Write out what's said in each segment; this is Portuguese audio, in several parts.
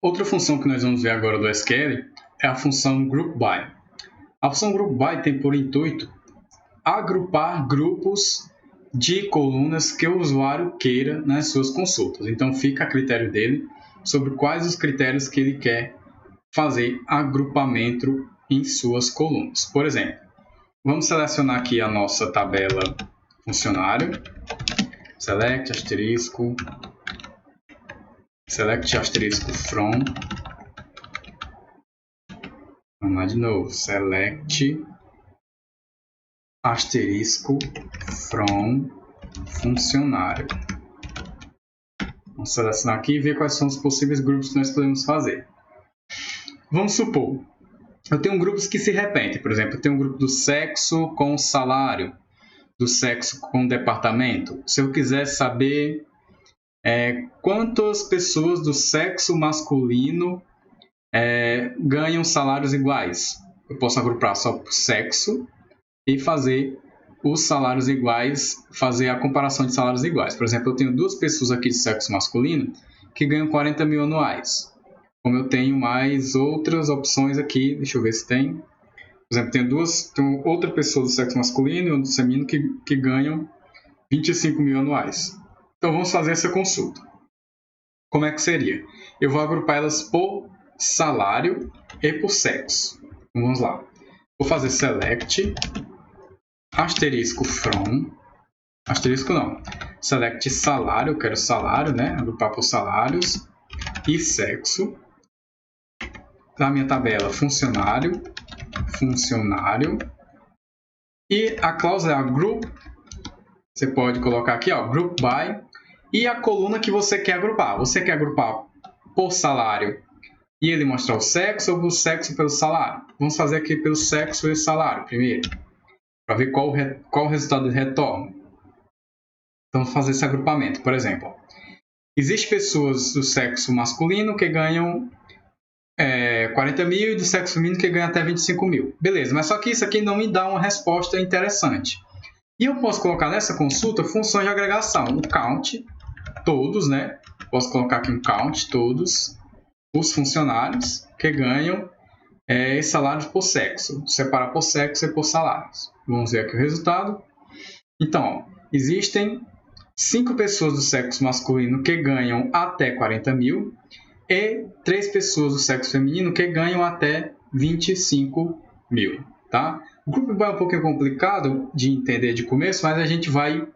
Outra função que nós vamos ver agora do SQL é a função GroupBy. A função GroupBy tem por intuito agrupar grupos de colunas que o usuário queira nas suas consultas. Então, fica a critério dele sobre quais os critérios que ele quer fazer agrupamento em suas colunas. Por exemplo, vamos selecionar aqui a nossa tabela funcionário. Select asterisco from. Vamos lá de novo. Select asterisco from funcionário. Vamos selecionar aqui e ver quais são os possíveis grupos que nós podemos fazer. Vamos supor, eu tenho grupos que se repetem. Por exemplo, eu tenho um grupo do sexo com salário, do sexo com departamento. Se eu quiser saber quantas pessoas do sexo masculino ganham salários iguais, eu posso agrupar só por sexo e fazer os salários iguais, fazer a comparação de salários iguais. Por exemplo, eu tenho duas pessoas aqui de sexo masculino que ganham 40 mil anuais. Como eu tenho mais outras opções aqui, deixa eu ver se tem. Por exemplo, tenho outra pessoa do sexo masculino e outra do feminino que ganham 25 mil anuais. Então, vamos fazer essa consulta. Como é que seria? Eu vou agrupar elas por salário e por sexo. Então, vamos lá. Vou fazer select asterisco from, asterisco não, select salário, eu quero salário, né? Agrupar por salários e sexo. Da minha tabela funcionário, e a cláusula é a group. Você pode colocar aqui, ó, group by, e a coluna que você quer agrupar. Você quer agrupar por salário e ele mostrar o sexo, ou por sexo pelo salário? Vamos fazer aqui pelo sexo e salário primeiro, para ver qual o resultado de retorno. Então, vamos fazer esse agrupamento. Por exemplo, existem pessoas do sexo masculino que ganham 40 mil e do sexo feminino que ganha até 25 mil. Beleza, mas só que isso aqui não me dá uma resposta interessante. E eu posso colocar nessa consulta funções de agregação. O count, todos, né? Posso colocar aqui um count, todos os funcionários que ganham salários por sexo. Separar por sexo e por salários. Vamos ver aqui o resultado. Então, existem 5 pessoas do sexo masculino que ganham até 40 mil e 3 pessoas do sexo feminino que ganham até 25 mil. Tá? O grupo é um pouquinho complicado de entender de começo, mas a gente vai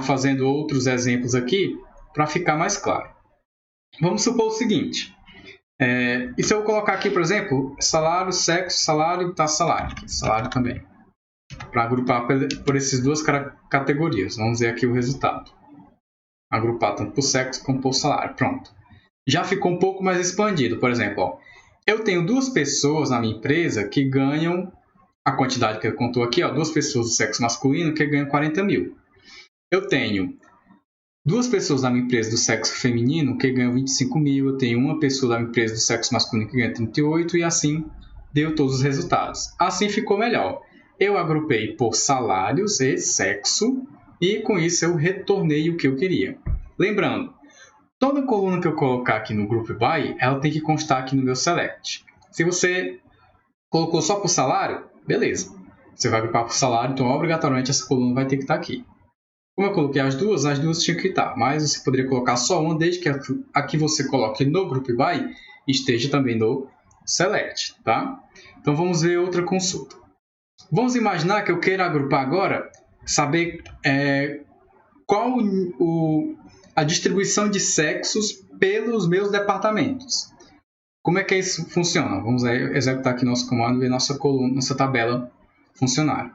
fazendo outros exemplos aqui para ficar mais claro. Vamos supor o seguinte. E se eu colocar aqui, por exemplo, salário, sexo, salário, tá salário. Salário também. Para agrupar por essas duas categorias. Vamos ver aqui o resultado. Agrupar tanto por sexo como por salário. Pronto. Já ficou um pouco mais expandido. Por exemplo, ó, eu tenho 2 pessoas na minha empresa que ganham a quantidade que eu contou aqui, ó, 2 pessoas do sexo masculino que ganham 40 mil. Eu tenho 2 pessoas da minha empresa do sexo feminino que ganham 25 mil. Eu tenho uma pessoa da minha empresa do sexo masculino que ganha 38 e assim deu todos os resultados. Assim ficou melhor. Eu agrupei por salários e sexo e com isso eu retornei o que eu queria. Lembrando, toda coluna que eu colocar aqui no Group By, ela tem que constar aqui no meu Select. Se você colocou só por salário, beleza. Você vai agrupar por salário, então obrigatoriamente essa coluna vai ter que estar aqui. Como eu coloquei as duas tinham que estar. Mas você poderia colocar só uma, desde que a que você coloque no Group By esteja também no Select. Tá? Então vamos ver outra consulta. Vamos imaginar que eu queira agrupar agora, saber qual a distribuição de sexos pelos meus departamentos. Como é que isso funciona? Vamos executar aqui nosso comando e ver nossa tabela funcionário.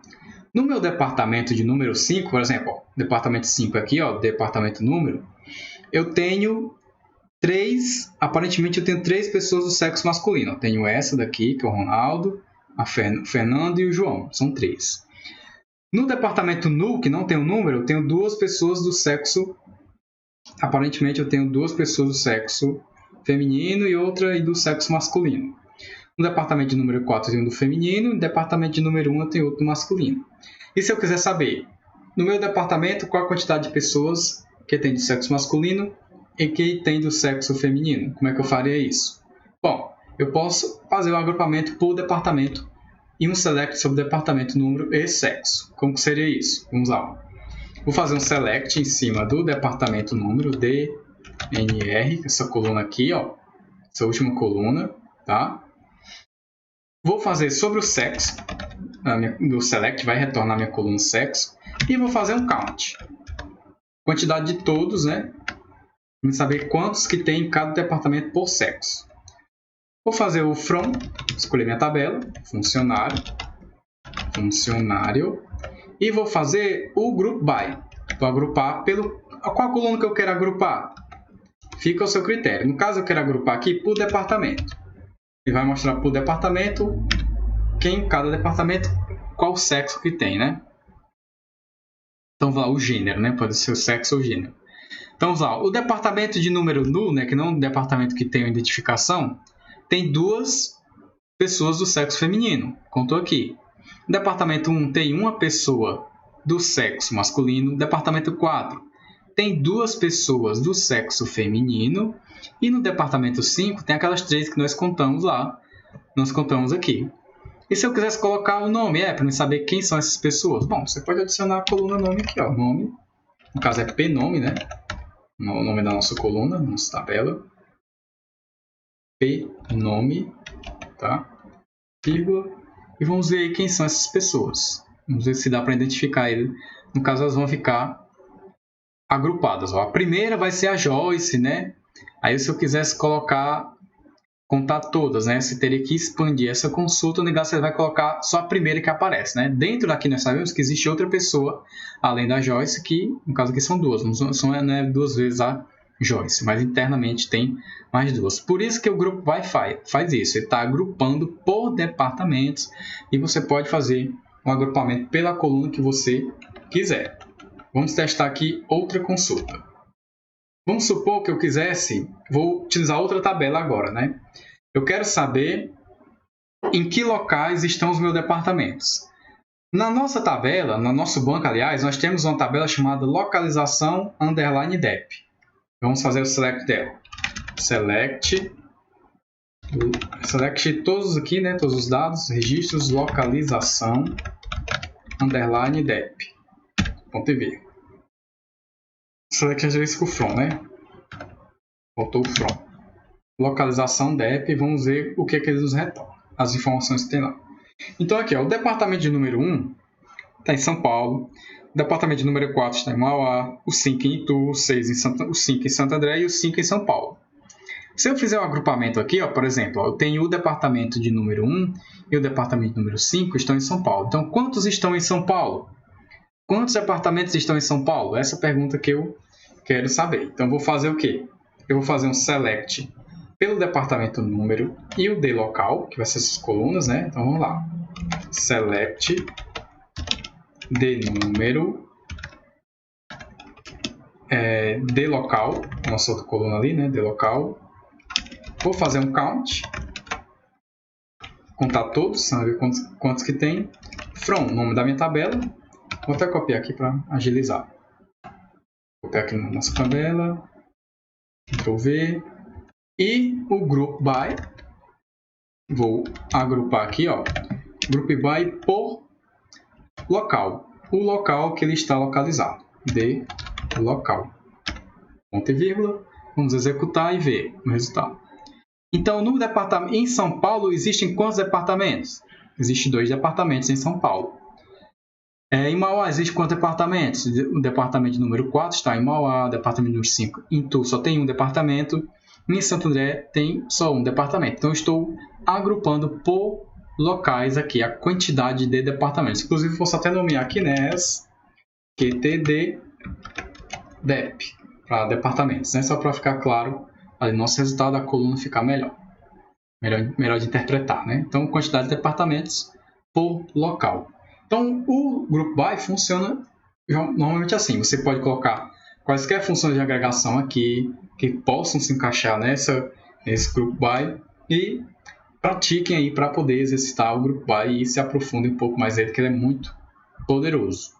No meu departamento de número 5, por exemplo, ó, departamento 5 aqui, ó, departamento número, eu tenho aparentemente eu tenho 3 pessoas do sexo masculino. Eu tenho essa daqui, que é o Ronaldo, o Fernando e o João, são 3. No departamento null, que não tem um número, eu tenho 2 pessoas do sexo, aparentemente eu tenho 2 pessoas do sexo feminino e outra do sexo masculino. No departamento de número 4 eu tenho um do feminino, no departamento de número 1 eu tenho outro do masculino. E se eu quiser saber, no meu departamento, qual a quantidade de pessoas que tem do sexo masculino e que tem do sexo feminino. Como é que eu faria isso? Bom, eu posso fazer um agrupamento por departamento e um select sobre departamento, número e sexo. Como que seria isso? Vamos lá. Vou fazer um select em cima do departamento número, DNR, essa coluna aqui, ó, essa última coluna, tá? Vou fazer sobre o sexo, do select vai retornar minha coluna sexo, e vou fazer um count. Quantidade de todos, né? Vamos saber quantos que tem em cada departamento por sexo. Vou fazer o from, escolher minha tabela, funcionário, e vou fazer o group by. Vou agrupar pelo... Qual coluna que eu quero agrupar? Fica ao seu critério. No caso, eu quero agrupar aqui por departamento. Ele vai mostrar por departamento, quem cada departamento, qual sexo que tem, né? Então, vamos lá, o gênero, né? Pode ser o sexo ou gênero. Então, vamos lá, o departamento de número null, né? Que não é um departamento que tem uma identificação, tem 2 pessoas do sexo feminino. Contou aqui. No departamento 1 tem uma pessoa do sexo masculino. No departamento 4 tem 2 pessoas do sexo feminino. E no departamento 5 tem aquelas 3 que nós contamos lá. Nós contamos aqui. E se eu quisesse colocar o nome, para eu saber quem são essas pessoas? Bom, você pode adicionar a coluna nome aqui, ó. Nome. No caso é P-nome, né? O nome da nossa coluna, nossa tabela. P-nome, tá? Vírgula. E vamos ver aí quem são essas pessoas. Vamos ver se dá para identificar ele. No caso, elas vão ficar agrupadas. Ó. A primeira vai ser a Joyce, né? Aí, se eu quisesse contar todas, né? Você teria que expandir essa consulta. No caso, você vai colocar só a primeira que aparece, né? Dentro daqui, nós sabemos que existe outra pessoa, além da Joyce, que, no caso aqui, são 2. Não é 2 vezes a Joyce, mas internamente tem mais 2. Por isso que o grupo by faz isso. Ele está agrupando por departamentos e você pode fazer um agrupamento pela coluna que você quiser. Vamos testar aqui outra consulta. Vamos supor que eu quisesse, vou utilizar outra tabela agora, né? Eu quero saber em que locais estão os meus departamentos. Na nossa tabela, no nosso banco, aliás, nós temos uma tabela chamada localização _dep. Vamos fazer o select dela. Select todos aqui, né? Todos os dados, registros, localização _dep. Ponto e vírgula. Select isso com o from, né? Faltou o from. Localização dep, vamos ver o que ele nos retorna. As informações que tem lá. Então aqui, ó, o departamento de número 1 está em São Paulo. O departamento de número 4 está em Mauá. O 5 em Itu, o 5 em Santo André e o 5 em São Paulo. Se eu fizer um agrupamento aqui, ó, por exemplo, ó, eu tenho o departamento de número 1 e o departamento de número 5 estão em São Paulo. Então, quantos estão em São Paulo? Quantos departamentos estão em São Paulo? Essa é a pergunta que eu quero saber. Então, eu vou fazer o quê? Eu vou fazer um select pelo departamento número e o de local, que vai ser essas colunas, né? Então, vamos lá. Select de número de local, nossa outra coluna ali, né? De local. Vou fazer um count. Contar todos, saber quantos que tem. From, nome da minha tabela. Vou até copiar aqui para agilizar. Vou copiar aqui na nossa tabela. Ctrl V. E o group by. Vou agrupar aqui, ó. Group by por local. O local que ele está localizado. De local. Ponto e vírgula. Vamos executar e ver o resultado. Então, no departamento, em São Paulo, existem quantos departamentos? Existem 2 departamentos em São Paulo. Em Mauá, existem quantos departamentos? O departamento número 4 está em Mauá, o departamento número 5 em Itu só tem um departamento, em Santo André tem só um departamento. Então, estou agrupando por locais aqui a quantidade de departamentos. Inclusive, posso até nomear aqui, né, QTD DEP, para departamentos, né? Só para ficar claro, ali, nosso resultado da coluna ficar melhor de interpretar, né? Então, quantidade de departamentos por local. Então, o Group By funciona normalmente assim. Você pode colocar quaisquer funções de agregação aqui que possam se encaixar nesse Group By e pratiquem aí para poder exercitar o Group By e se aprofundem um pouco mais nele, que ele é muito poderoso.